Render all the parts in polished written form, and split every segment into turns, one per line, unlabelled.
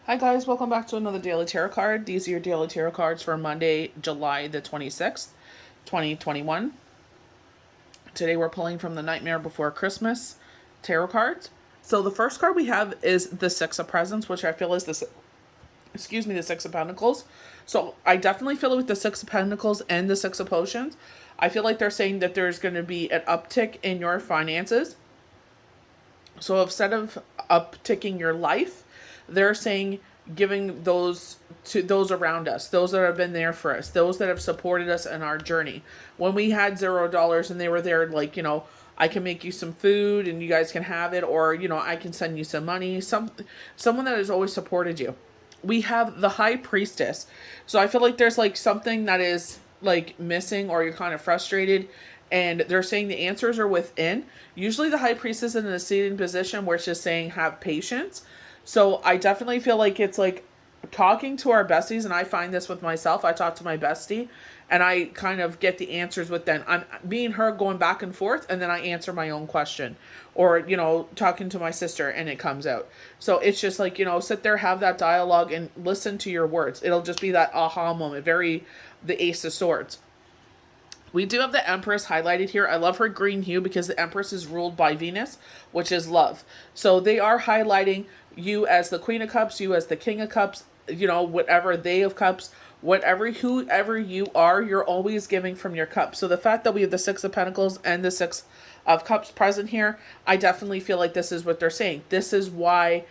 Hi guys, welcome back to another Daily Tarot card. These are your Daily Tarot cards for Monday, July the 26th, 2021. Today we're pulling from the Nightmare Before Christmas tarot cards. So the first card we have is the Six of Presents, which I feel is the Six of Pentacles. So I definitely feel it with the Six of Pentacles and the Six of Potions. I feel like they're saying that there's going to be an uptick in your finances. So instead of upticking your life, they're saying giving those to those around us, those that have been there for us, those that have supported us in our journey. When we had $0 and they were there, like, I can make you some food and you guys can have it, or, I can send you some money. Someone that has always supported you. We have the High Priestess. So I feel like there's like something that is like missing, or you're kind of frustrated, and they're saying the answers are within. Usually the High Priestess is in a seated position where it's just saying have patience. So I definitely feel like it's like talking to our besties, and I find this with myself. I talk to my bestie and I kind of get the answers with them. I'm me and her going back and forth, and then I answer my own question, or talking to my sister and it comes out. So it's just like, sit there, have that dialogue and listen to your words. It'll just be that aha moment, very the Ace of Swords. We do have the Empress highlighted here. I love her green hue because the Empress is ruled by Venus, which is love. So they are highlighting you as the Queen of Cups, you as the King of Cups, whatever, they of Cups, whoever you are, you're always giving from your cup. So the fact that we have the Six of Pentacles and the Six of Cups present here, I definitely feel like this is what they're saying. This is why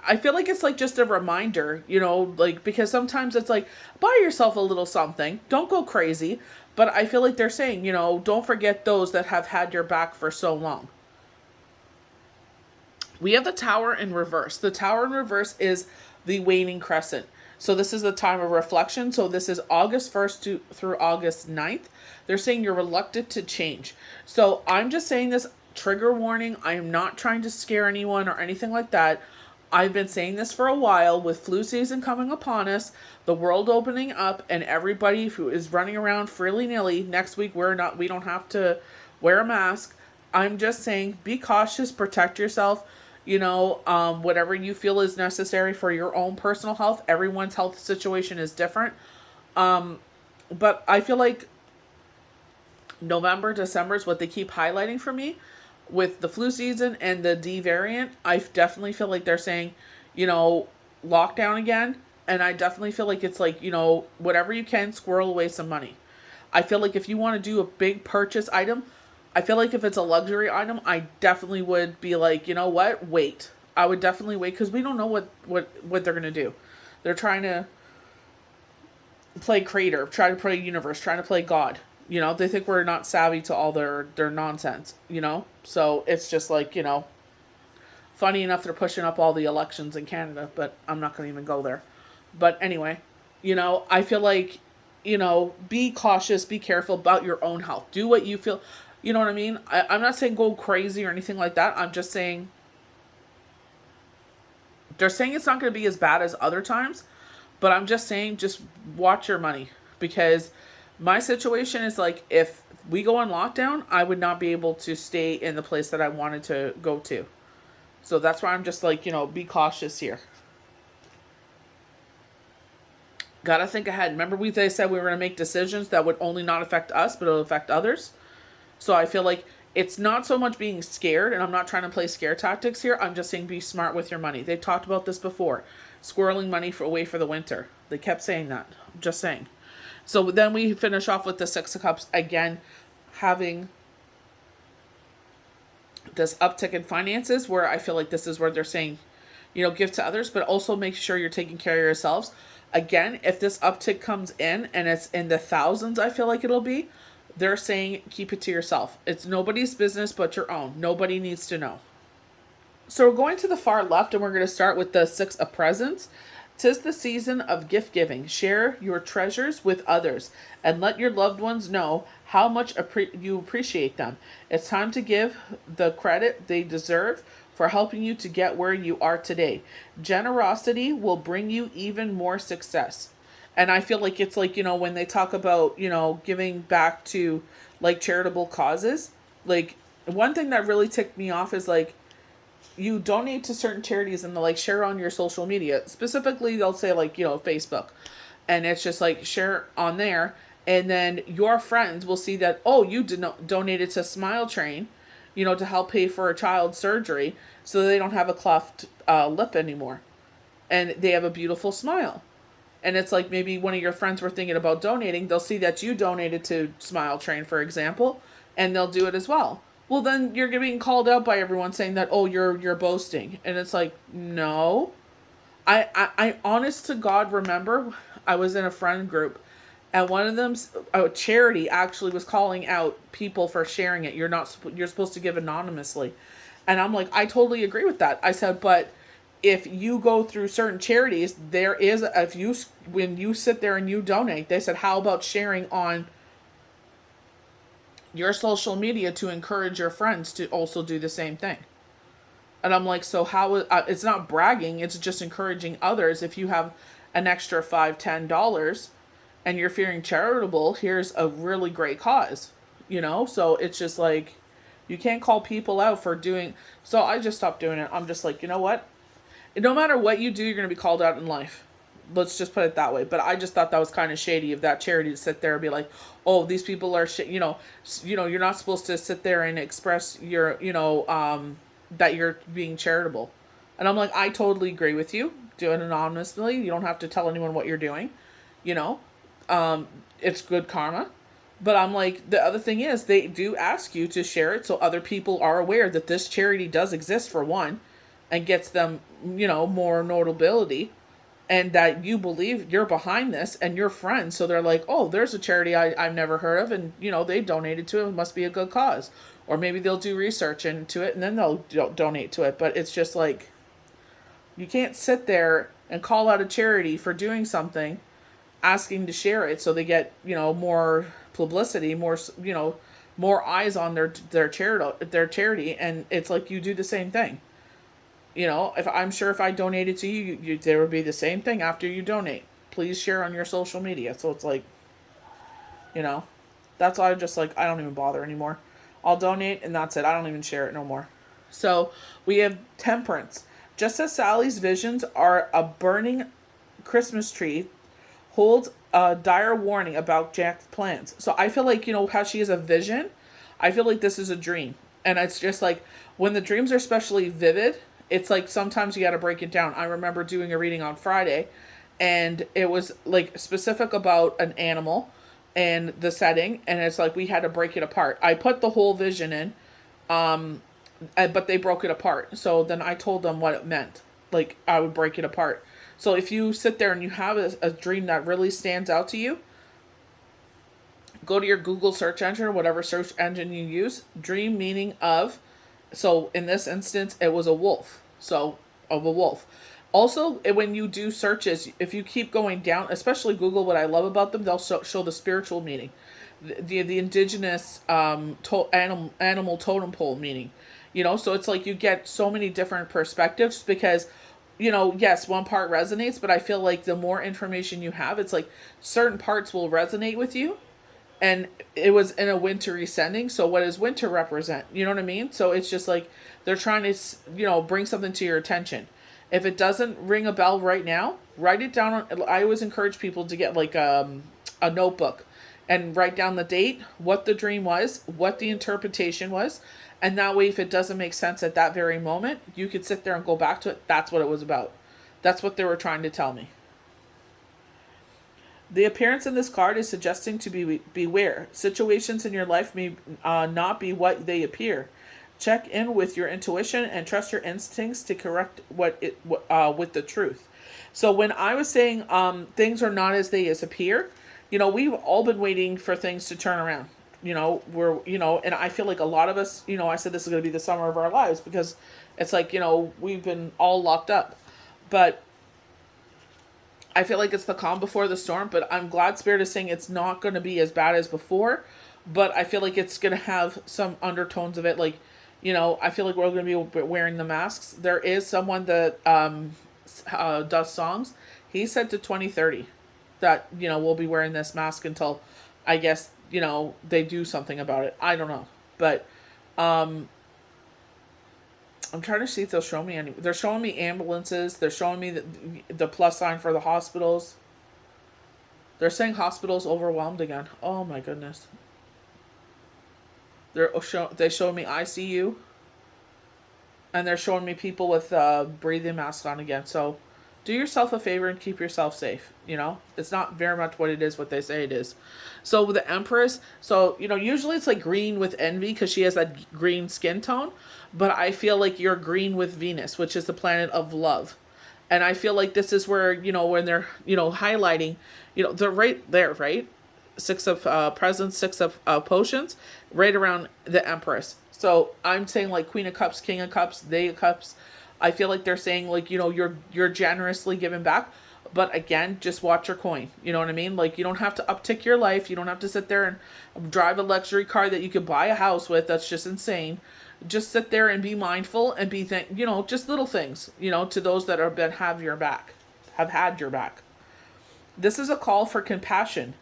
I feel like it's like just a reminder, like, because sometimes it's like, buy yourself a little something, don't go crazy. But I feel like they're saying, don't forget those that have had your back for so long. We have the Tower in reverse. The Tower in reverse is the waning crescent. So this is the time of reflection. So this is August 1st through August 9th. They're saying you're reluctant to change. So I'm just saying this, trigger warning. I am not trying to scare anyone or anything like that. I've been saying this for a while. With flu season coming upon us, the world opening up, and everybody who is running around freely-nilly, next week we don't have to wear a mask. I'm just saying, be cautious, protect yourself, whatever you feel is necessary for your own personal health. Everyone's health situation is different. But I feel like November, December is what they keep highlighting for me. With the flu season and the D variant, I definitely feel like they're saying, lockdown again. And I definitely feel like it's like, whatever you can, squirrel away some money. I feel like if you want to do a big purchase item, I feel like if it's a luxury item, I definitely would be like, what? Wait. I would definitely wait, because we don't know what they're going to do. They're trying to play creator, try to play universe, trying to play God. They think we're not savvy to all their nonsense, So it's just like, funny enough, they're pushing up all the elections in Canada, but I'm not going to even go there. But anyway, I feel like, be cautious, be careful about your own health. Do what you feel, you know what I mean? I'm not saying go crazy or anything like that. I'm just saying, they're saying it's not going to be as bad as other times, but I'm just saying, just watch your money, because my situation is like, if we go on lockdown, I would not be able to stay in the place that I wanted to go to. So that's why I'm just like, be cautious here. Gotta think ahead. Remember they said we were going to make decisions that would only not affect us, but it'll affect others. So I feel like it's not so much being scared, and I'm not trying to play scare tactics here. I'm just saying be smart with your money. They've talked about this before. Squirreling money away for the winter. They kept saying that. I'm just saying. So then we finish off with the Six of Cups, again, having this uptick in finances, where I feel like this is where they're saying, give to others, but also make sure you're taking care of yourselves. Again, if this uptick comes in and it's in the thousands, I feel like it'll be, they're saying keep it to yourself. It's nobody's business but your own. Nobody needs to know. So we're going to the far left, and we're going to start with the Six of Presents. 'Tis the season of gift giving. Share your treasures with others, and let your loved ones know how much you appreciate them. It's time to give the credit they deserve for helping you to get where you are today. Generosity will bring you even more success. And I feel like it's like, when they talk about, giving back to like charitable causes, like one thing that really ticked me off is like, you donate to certain charities and they'll like share on your social media. Specifically, they'll say like, Facebook. And it's just like share on there. And then your friends will see that, oh, you donated to Smile Train, to help pay for a child's surgery so they don't have a cleft lip anymore. And they have a beautiful smile. And it's like maybe one of your friends were thinking about donating. They'll see that you donated to Smile Train, for example, and they'll do it as well. Well, then you're getting called out by everyone saying that, oh, you're boasting. And it's like, no. I honest to God, remember I was in a friend group and one of them's a charity actually was calling out people for sharing it. You're supposed to give anonymously. And I'm like, I totally agree with that. I said, but if you go through certain charities, when you sit there and you donate, they said, how about sharing on your social media to encourage your friends to also do the same thing? And I'm like, so how, it's not bragging, it's just encouraging others. If you have an extra $5, $10 and you're feeling charitable, here's a really great cause, So it's just like, you can't call people out for doing, so I just stopped doing it. I'm just like, you know what? No matter what you do, you're going to be called out in life. Let's just put it that way. But I just thought that was kind of shady of that charity to sit there and be like, oh, these people are shit. You're not supposed to sit there and express your, that you're being charitable. And I'm like, I totally agree with you. Do it anonymously. You don't have to tell anyone what you're doing. It's good karma. But I'm like, the other thing is they do ask you to share it so other people are aware that this charity does exist, for one, and gets them, more notability, and that you believe you're behind this and you're friends. So they're like, oh, there's a charity I've never heard of, and, they donated to it. It must be a good cause. Or maybe they'll do research into it and then they'll donate to it. But it's just like, you can't sit there and call out a charity for doing something, asking to share it so they get, more publicity, more eyes on their charity. And it's like, you do the same thing. If I donated to you, there would be the same thing after you donate. Please share on your social media. So it's like, that's why I'm just like, I don't even bother anymore. I'll donate and that's it. I don't even share it no more. So we have temperance. Just as Sally's visions are a burning Christmas tree, holds a dire warning about Jack's plans. So I feel like, how she has a vision, I feel like this is a dream. And it's just like, when the dreams are especially vivid, it's like sometimes you got to break it down. I remember doing a reading on Friday, and it was like specific about an animal and the setting, and it's like we had to break it apart. I put the whole vision in, but they broke it apart. So then I told them what it meant. Like, I would break it apart. So if you sit there and you have a dream that really stands out to you, go to your Google search engine or whatever search engine you use, dream meaning of. So in this instance, it was a wolf. So, of a wolf. Also, when you do searches, if you keep going down, especially Google, what I love about them, they'll show the spiritual meaning. The indigenous animal totem pole meaning. So it's like you get so many different perspectives because, yes, one part resonates, but I feel like the more information you have, it's like certain parts will resonate with you. And it was in a wintry setting. So what does winter represent? You know what I mean? So it's just like they're trying to, bring something to your attention. If it doesn't ring a bell right now, write it down. I always encourage people to get like a notebook and write down the date, what the dream was, what the interpretation was. And that way, if it doesn't make sense at that very moment, you could sit there and go back to it. That's what it was about. That's what they were trying to tell me. The appearance in this card is suggesting to beware. Situations in your life may not be what they appear. Check in with your intuition and trust your instincts to correct with the truth. So when I was saying things are not as they appear, we've all been waiting for things to turn around. And I feel like a lot of us, I said this is going to be the summer of our lives because it's like, we've been all locked up. But I feel like it's the calm before the storm, but I'm glad Spirit is saying it's not going to be as bad as before, but I feel like it's going to have some undertones of it. Like, I feel like we're going to be wearing the masks. There is someone that does songs. He said to 2030 that, we'll be wearing this mask until, I guess, they do something about it. I don't know. But I'm trying to see if they'll show me any. They're showing me ambulances. They're showing me the plus sign for the hospitals. They're saying hospitals overwhelmed again. Oh my goodness. They showed me ICU, and they're showing me people with breathing masks on again. So do yourself a favor and keep yourself safe. It's not very much what it is, what they say it is. So with the Empress, so usually it's like green with envy because she has that green skin tone, but I feel like you're green with Venus, which is the planet of love. And I feel like this is where, when they're, highlighting, they're right there, right? Six of presents, six of potions, right around the Empress. So I'm saying like Queen of Cups, King of Cups, They of Cups. I feel like they're saying like, you're generously giving back. But again, just watch your coin. You know what I mean? Like, you don't have to uptick your life. You don't have to sit there and drive a luxury car that you could buy a house with. That's just insane. Just sit there and be mindful and be, just little things, to those that have had your back. This is a call for compassion.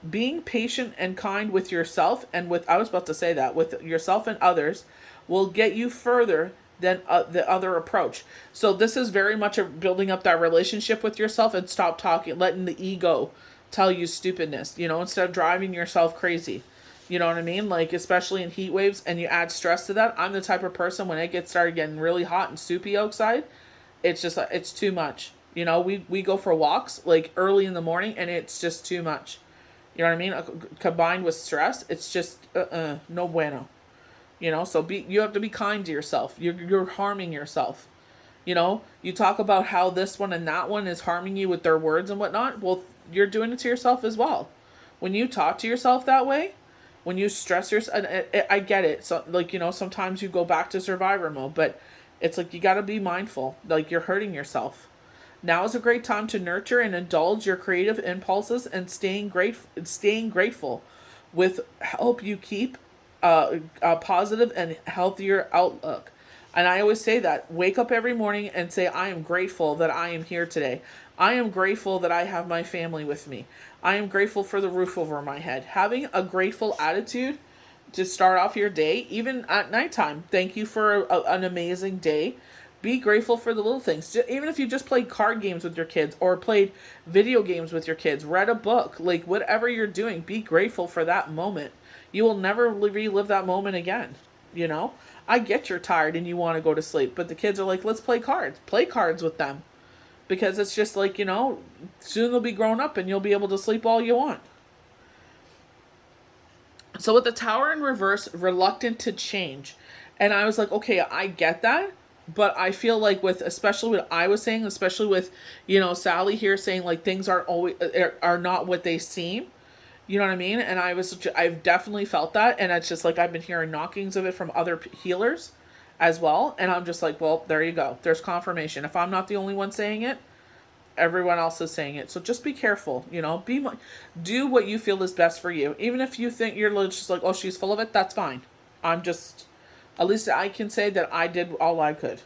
Being patient and kind with yourself and with yourself and others will get you further than the other approach. So this is very much building up that relationship with yourself and stop letting the ego tell you stupidness, instead of driving yourself crazy. You know what I mean? Like, especially in heat waves and you add stress to that. I'm the type of person when it started getting really hot and soupy outside, it's just, it's too much. We go for walks like early in the morning and it's just too much. You know what I mean? Combined with stress, it's just, no bueno. So you have to be kind to yourself. You're harming yourself. You talk about how this one and that one is harming you with their words and whatnot. Well, you're doing it to yourself as well. When you talk to yourself that way, when you stress yourself, and I get it. So like, sometimes you go back to survivor mode, but it's like, you got to be mindful. Like, you're hurting yourself. Now is a great time to nurture and indulge your creative impulses and staying grateful with help you keep a positive and healthier outlook. And I always say that. Wake up every morning and say, I am grateful that I am here today. I am grateful that I have my family with me. I am grateful for the roof over my head. Having a grateful attitude to start off your day, even at nighttime. Thank you for an amazing day. Be grateful for the little things. Even if you just played card games with your kids or played video games with your kids, read a book, like whatever you're doing, be grateful for that moment. You will never relive that moment again. I get you're tired and you want to go to sleep, but the kids are like, let's play cards. Play cards with them. Because it's just like, soon they'll be grown up and you'll be able to sleep all you want. So with the Tower in reverse, reluctant to change. And I was like, okay, I get that. But I feel like especially what I was saying, especially with, Sally here saying like things are not what they seem. You know what I mean? And I've definitely felt that. And it's just like, I've been hearing knockings of it from other healers as well. And I'm just like, well, there you go. There's confirmation. If I'm not the only one saying it, everyone else is saying it. So just be careful, do what you feel is best for you. Even if you think you're just like, oh, she's full of it, that's fine. At least I can say that I did all I could.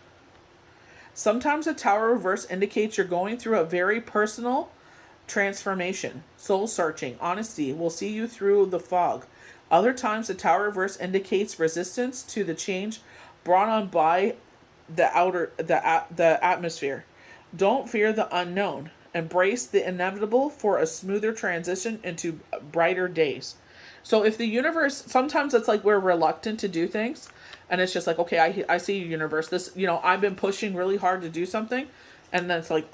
Sometimes the Tower reverse indicates you're going through a very personal transformation. Soul searching, honesty will see you through the fog. Other times the Tower reverse indicates resistance to the change brought on by the atmosphere. Don't fear the unknown. Embrace the inevitable for a smoother transition into brighter days. So if the universe, sometimes it's like we're reluctant to do things. And it's just like, okay, I see you, universe. This, I've been pushing really hard to do something. And then it's like,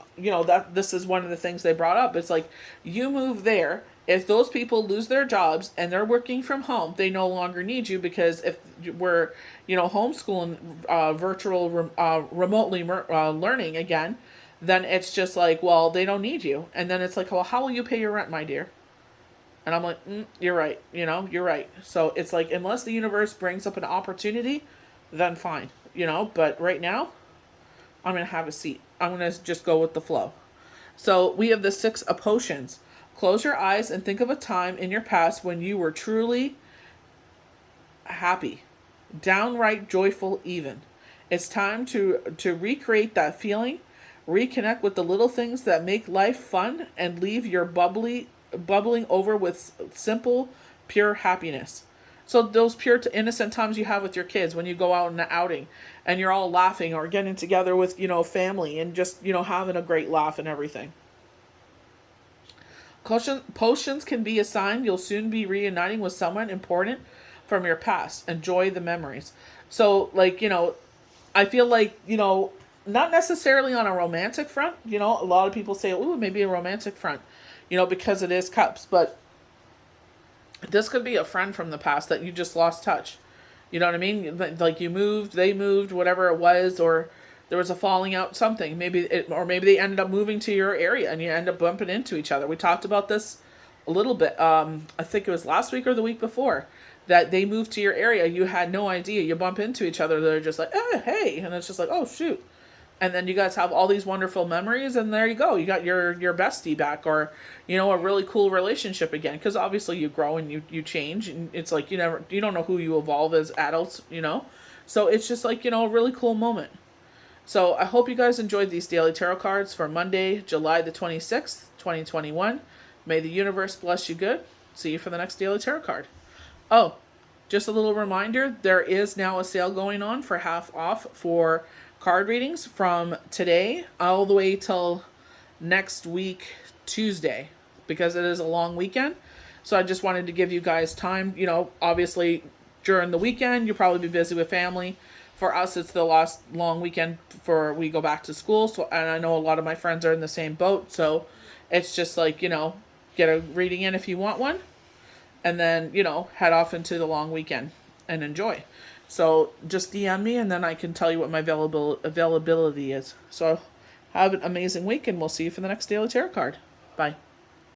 this is one of the things they brought up. It's like, you move there. If those people lose their jobs and they're working from home, they no longer need you, because if we're, homeschooling, remotely learning again, then it's just like, well, they don't need you. And then it's like, well, how will you pay your rent, my dear? And I'm like, you're right. You're right. So it's like, unless the universe brings up an opportunity, then fine. But right now, I'm going to have a seat. I'm going to just go with the flow. So we have the 6 of potions. Close your eyes and think of a time in your past when you were truly happy, downright joyful even. It's time to recreate that feeling, reconnect with the little things that make life fun, and leave your bubbling over with simple, pure happiness. So those pure innocent times you have with your kids when you go out in an outing and you're all laughing or getting together with, family and just, having a great laugh and everything. Potions can be a sign you'll soon be reuniting with someone important from your past. Enjoy the memories. So, I feel like, not necessarily on a romantic front. A lot of people say, ooh, maybe a romantic front, because it is cups. But this could be a friend from the past that you just lost touch. You know what I mean? Like you moved, they moved, whatever it was, or there was a falling out, something. Maybe they ended up moving to your area and you end up bumping into each other. We talked about this a little bit. I think it was last week or the week before that they moved to your area. You had no idea. You bump into each other. They're just like, hey. And it's just like, oh, shoot. And then you guys have all these wonderful memories, and there you go. You got your bestie back, or a really cool relationship again. Because obviously you grow and you change, and it's like you don't know who you evolve as adults. So it's just like a really cool moment. So I hope you guys enjoyed these daily tarot cards for Monday, July the 26th, 2021. May the universe bless you good. See you for the next daily tarot card. Oh, just a little reminder: there is now a sale going on for half off for card readings from today all the way till next week, Tuesday, because it is a long weekend. So I just wanted to give you guys time. Obviously during the weekend, you'll probably be busy with family. For us, it's the last long weekend before we go back to school. So, and I know a lot of my friends are in the same boat. So it's just like, get a reading in if you want one. And then, head off into the long weekend and enjoy. So just DM me and then I can tell you what my availability is. So have an amazing week and we'll see you for the next daily tarot card. Bye.